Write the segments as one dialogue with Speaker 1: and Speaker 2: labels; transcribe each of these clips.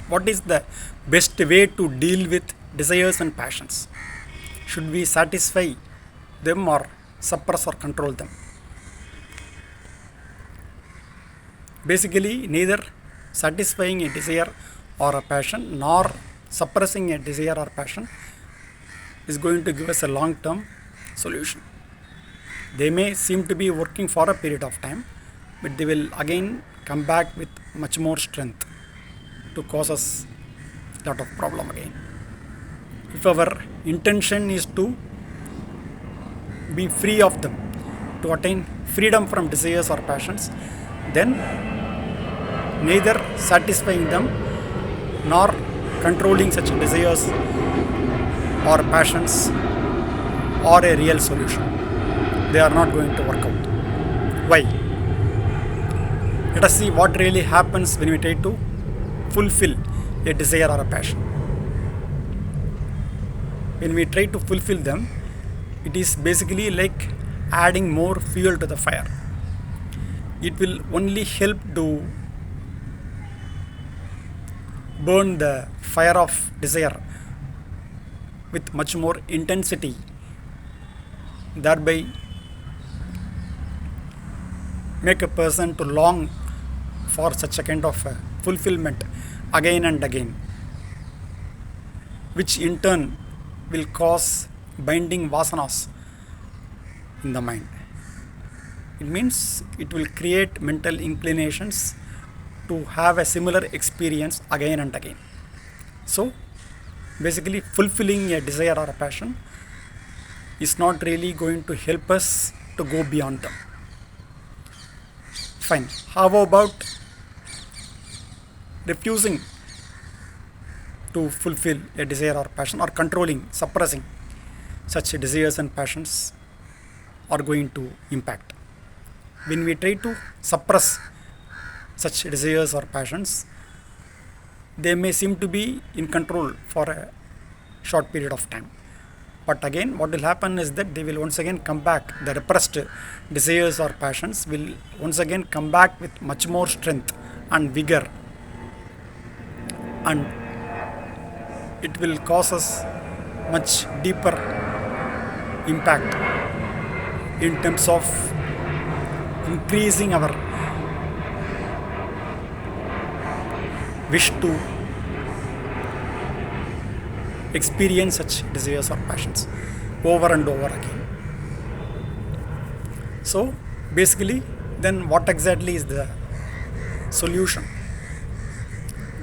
Speaker 1: what is the best way to deal with desires and passions? Should we satisfy them or suppress or control them? Basically, neither satisfying a desire or a passion nor suppressing a desire or passion is going to give us a long term solution. They may seem to be working for a period of time, but they will again come back with much more strength to cause us a lot of problem again. If our intention is to be free of them, to attain freedom from desires or passions, then neither satisfying them nor controlling such desires or passions are a real solution. They are not going to work out. Why? Let us see what really happens when we try to fulfill a desire or a passion. When we try to fulfill them, it is basically like adding more fuel to the fire. It will only help to burn the fire of desire with much more intensity, thereby make a person to long for such a kind of fulfillment again and again, which in turn will cause binding vasanas in the mind. It means it will create mental inclinations to have a similar experience again and again. So, basically, fulfilling a desire or a passion is not really going to help us to go beyond them. Fine. How about refusing to fulfill a desire or passion, or controlling, suppressing such desires and passions are going to impact? When we try to suppress such desires or passions, they may seem to be in control for a short period of time. But again, what will happen is that they will once again come back. The repressed desires or passions will once again come back with much more strength and vigor, and it will cause us much deeper impact in terms of increasing our wish to experience such desires or passions over and over again. So basically, then what exactly is the solution?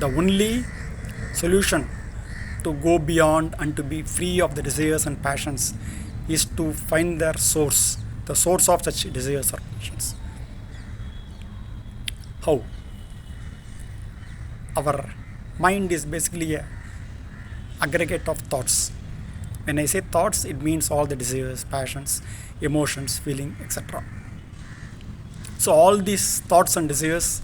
Speaker 1: The only solution to go beyond and to be free of the desires and passions is to find their source, the source of such desires or passions. How? Our mind is basically a aggregate of thoughts. When I say thoughts, it means all the desires, passions, emotions, feeling, etc. So all these thoughts and desires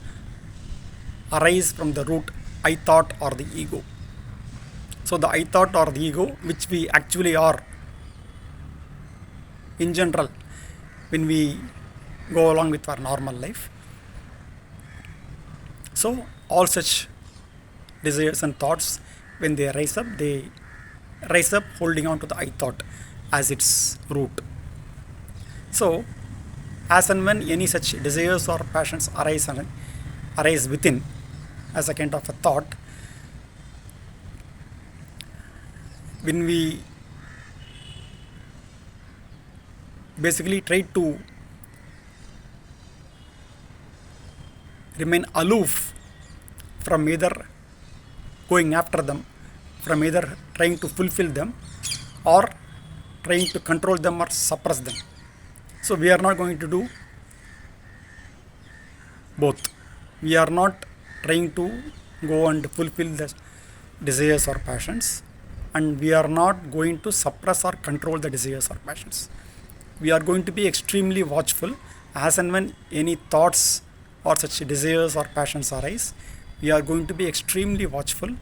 Speaker 1: arise from the root I thought or the ego. So the I thought or the ego, which we actually are in general when we go along with our normal life. So all such desires and thoughts, when they rise up holding on to the I thought as its root. So as and when any such desires or passions arise within as a kind of a thought, when we basically try to remain aloof from either going after them, from either trying to fulfill them or trying to control them or suppress them. So we are not going to do both. We are not trying to go and fulfill the desires or passions, and we are not going to suppress or control the desires or passions. We are going to be extremely watchful as and when any thoughts or such desires or passions arise. We are going to be extremely watchful,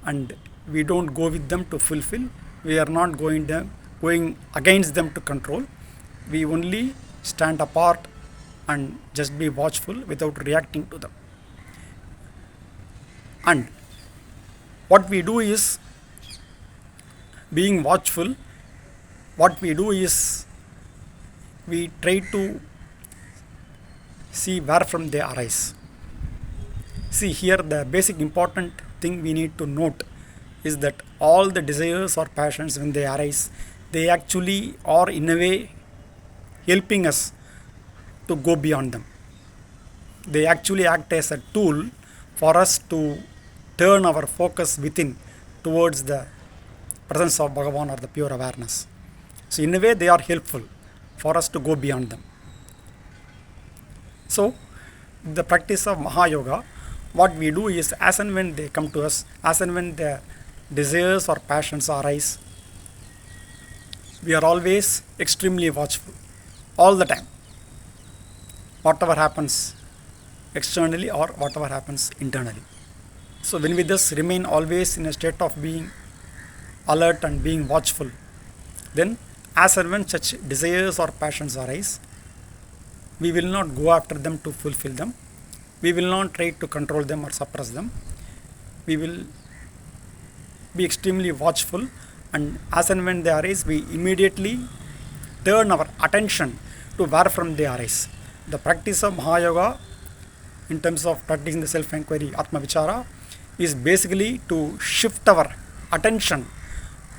Speaker 1: and we don't go with them to fulfill. We are not going against them to control. We only stand apart and just be watchful without reacting to them. And what we do is, being watchful, what we do is we try to see where from they arise. See here, the basic important thing we need to note is that all the desires or passions, when they arise, they actually are in a way helping us to go beyond them. They actually act as a tool for us to turn our focus within towards the presence of Bhagavan or the pure awareness. So in a way they are helpful for us to go beyond them. So the practice of Mahayoga, what we do is, as and when they come to us, as and when the desires or passions arise, we are always extremely watchful all the time, whatever happens externally or whatever happens internally. So when we thus remain always in a state of being alert and being watchful, then as and when such desires or passions arise, we will not go after them to fulfill them. We will not try to control them or suppress them. We will be extremely watchful, and as and when they arise, we immediately turn our attention to where from they arise. The practice of Mahayoga, in terms of practicing the self-inquiry, Atma Vichara, is basically to shift our attention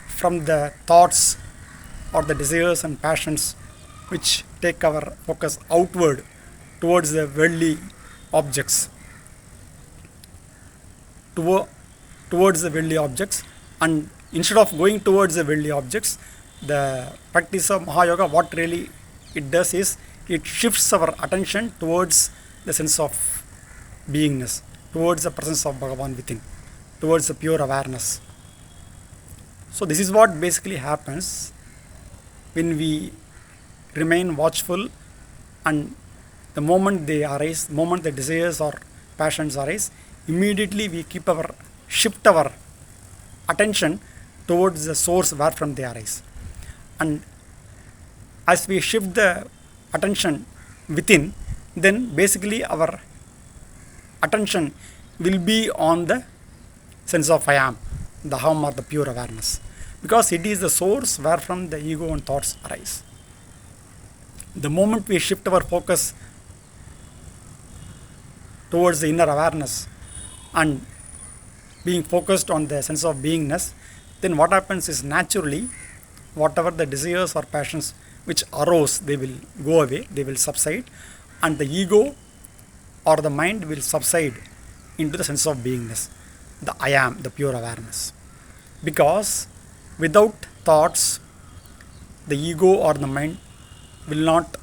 Speaker 1: from the thoughts or the desires and passions which take our focus outward towards the worldly objects, towards the worldly objects, and instead of going towards the worldly objects, the practice of Mahayoga, what really it does is, it shifts our attention towards the sense of beingness, towards the presence of Bhagavan within, towards the pure awareness. So this is what basically happens when we remain watchful, and the moment they arise, the moment the desires or passions arise, immediately we shift our attention towards the source where from they arise. And as we shift the attention within, then basically our attention will be on the sense of I am, the Aham or the pure awareness, because it is the source where from the ego and thoughts arise. The moment we shift our focus towards the inner awareness and being focused on the sense of beingness, then what happens is, naturally whatever the desires or passions which arose, they will go away, they will subside, and the ego or the mind will subside into the sense of beingness, the I am, the pure awareness. Because without thoughts, the ego or the mind will not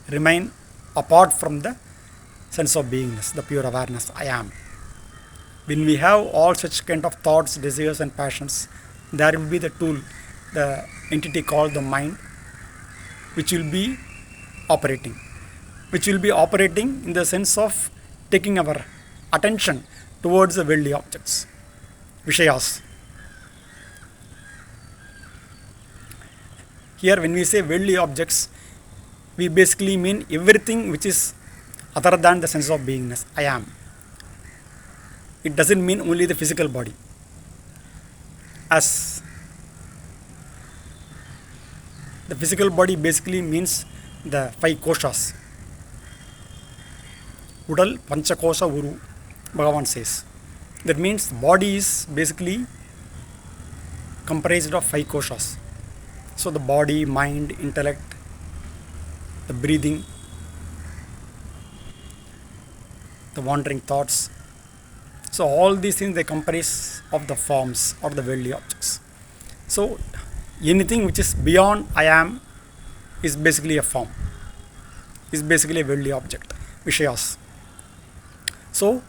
Speaker 1: remain apart from the sense of beingness, the pure awareness, I am. When we have all such kind of thoughts, desires and passions, there will be the tool, the entity called the mind, which will be operating in the sense of taking our attention towards the worldly objects, Vishayas. Here when we say worldly objects, we basically mean everything which is other than the sense of beingness, I am. It doesn't mean only the physical body. As the physical body basically means the 5 koshas. Udal Panchakosha Uru, Bhagavan says. That means body is basically comprised of 5 koshas. So the body, mind, intellect, the breathing, the wandering thoughts. So all these things, they comprise of the forms or the worldly objects. So anything which is beyond I am is basically a form, is basically a worldly object, Vishayas. So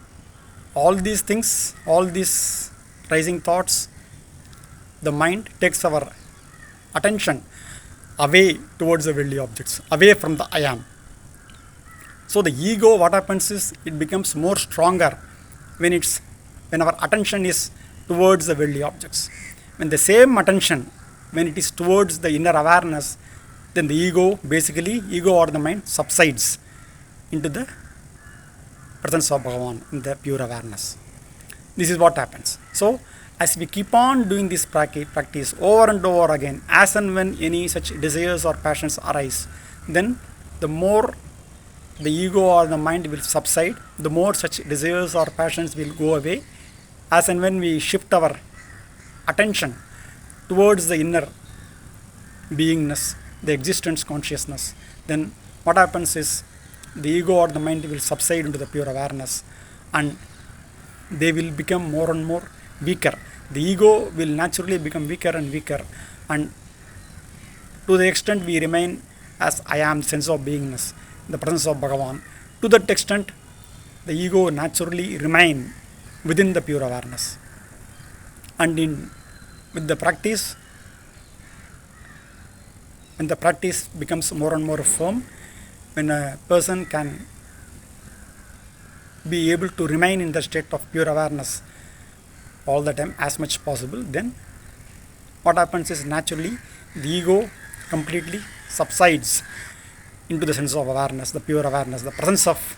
Speaker 1: all these things, all these rising thoughts, the mind takes our attention away towards the worldly objects, away from the I am. So the ego, what happens is, it becomes more stronger when our attention is towards the worldly objects. When the same attention, when it is towards the inner awareness, then the ego or the mind subsides into the presence of Bhagavan in the pure awareness. This is what happens. So as we keep on doing this practice over and over again, as and when any such desires or passions arise, then the more the ego or the mind will subside, the more such desires or passions will go away. As and when we shift our attention towards the inner beingness, the existence consciousness, then what happens is the ego or the mind will subside into the pure awareness, and they will become more and more weaker. The ego will naturally become weaker and weaker, and to the extent we remain as I am, sense of beingness, the presence of Bhagavan, to that extent the ego naturally remain within the pure awareness. And with the practice, when the practice becomes more and more firm, when a person can be able to remain in the state of pure awareness all the time as much possible, then what happens is naturally the ego completely subsides into the sense of awareness, the pure awareness, the presence of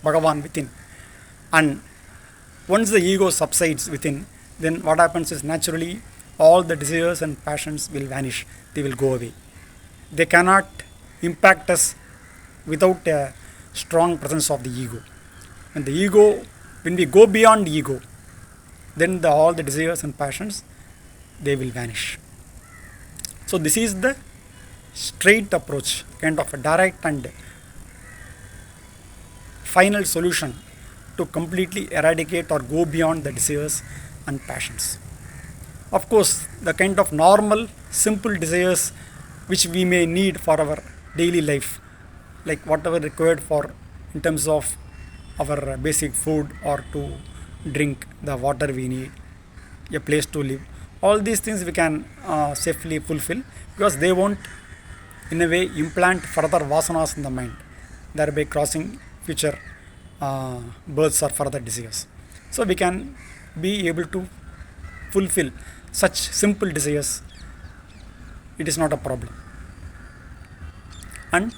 Speaker 1: Bhagavan within. And once the ego subsides within, then what happens is naturally all the desires and passions will vanish, they will go away. They cannot impact us without a strong presence of the ego. And the ego, when we go beyond ego, then all the desires and passions, they will vanish. So this is the straight approach, kind of a direct and final solution to completely eradicate or go beyond the desires and passions. Of course, the kind of normal, simple desires which we may need for our daily life, like whatever required for in terms of our basic food or to drink, the water we need, a place to live, all these things we can safely fulfill, because they won't in a way implant further vasanas in the mind, thereby causing future births or further desires. So we can be able to fulfill such simple desires. It is not a problem. And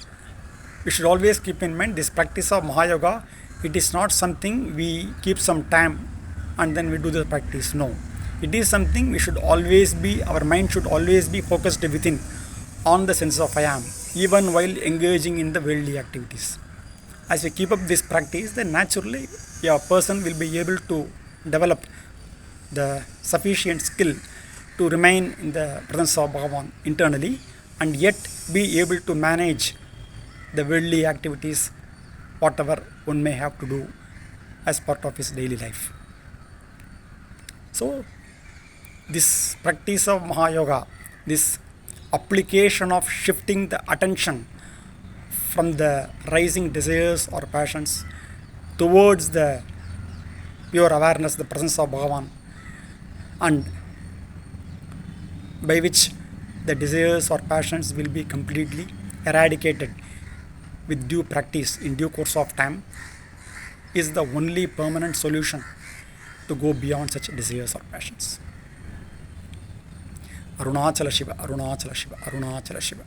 Speaker 1: we should always keep in mind this practice of Mahayoga, it is not something we keep some time and then we do the practice. No. It is something we should always be, our mind should always be focused within on the sense of I am, even while engaging in the worldly activities. As we keep up this practice, then naturally a person will be able to develop the sufficient skill to remain in the presence of Bhagavan internally and yet be able to manage the worldly activities, whatever one may have to do as part of his daily life. So this practice of Mahayoga, this application of shifting the attention from the rising desires or passions towards the pure awareness, the presence of Bhagavan, and by which the desires or passions will be completely eradicated with due practice in due course of time, is the only permanent solution to go beyond such desires or passions. Arunachala Shiva, Arunachala Shiva, Arunachala Shiva.